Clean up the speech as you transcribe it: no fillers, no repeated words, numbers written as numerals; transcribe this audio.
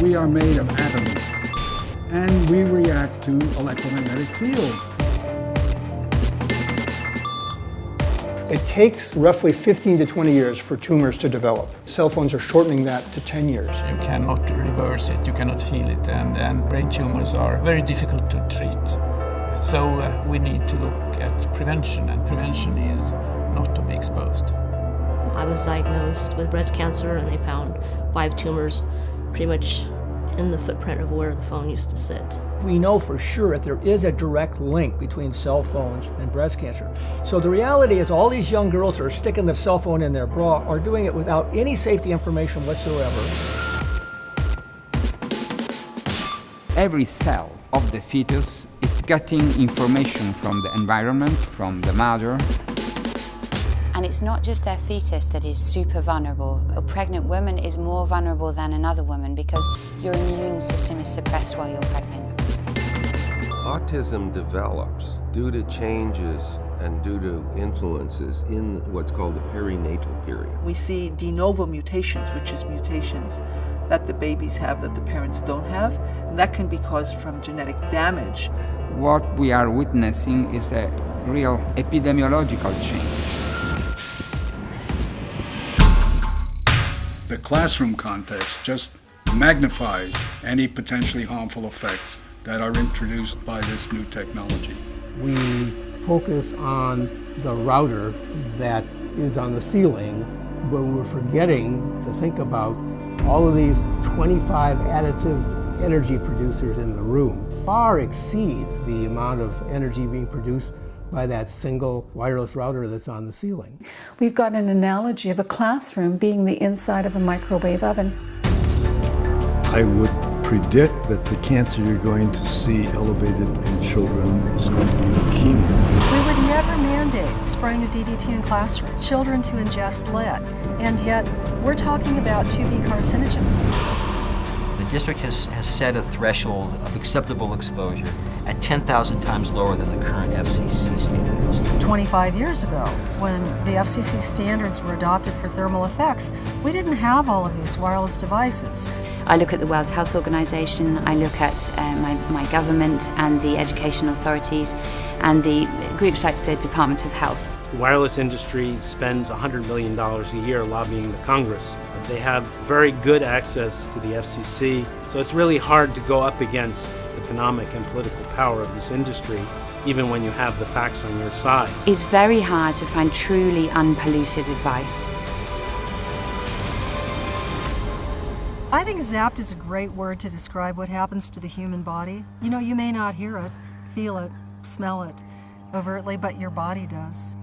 we are made of atoms, and we react to electromagnetic fields. It takes roughly 15 to 20 years for tumors to develop. Cell phones are shortening that to 10 years. You cannot reverse it, you cannot heal it, and brain tumors are very difficult to treat. So we need to look at prevention, and prevention is not to be exposed. I was diagnosed with breast cancer, and they found 5 tumors pretty much in the footprint of where the phone used to sit. We know for sure that there is a direct link between cell phones and breast cancer. So the reality is all these young girls that are sticking their cell phone in their bra are doing it without any safety information whatsoever. Every cell of the fetus is getting information from the environment, from the mother. And it's not just their fetus that is super vulnerable. A pregnant woman is more vulnerable than another woman because your immune system is suppressed while you're pregnant. Autism develops due to changes and due to influences in what's called the perinatal period. We see de novo mutations, which is mutations that the babies have that the parents don't have, and that can be caused from genetic damage. What we are witnessing is a real epidemiological change. The classroom context just magnifies any potentially harmful effects that are introduced by this new technology. We focus on the router that is on the ceiling, but we're forgetting to think about all of these 25 additive energy producers in the room. Far exceeds the amount of energy being produced by that single wireless router that's on the ceiling. We've got an analogy of a classroom being the inside of a microwave oven. I would predict that the cancer you're going to see elevated in children is going to be leukemia. We would never mandate spraying a DDT in classrooms, children to ingest lead, and yet we're talking about 2B carcinogens. The district has set a threshold of acceptable exposure at 10,000 times lower than the current FCC standards. 25 years ago, when the FCC standards were adopted for thermal effects, we didn't have all of these wireless devices. I look at the World Health Organization, I look at my government and the education authorities and the groups like the Department of Health. The wireless industry spends $100 million a year lobbying the Congress. They have very good access to the FCC, so it's really hard to go up against the economic and political power of this industry, even when you have the facts on your side. It's very hard to find truly unpolluted advice. I think zapped is a great word to describe what happens to the human body. You know, you may not hear it, feel it, smell it overtly, but your body does.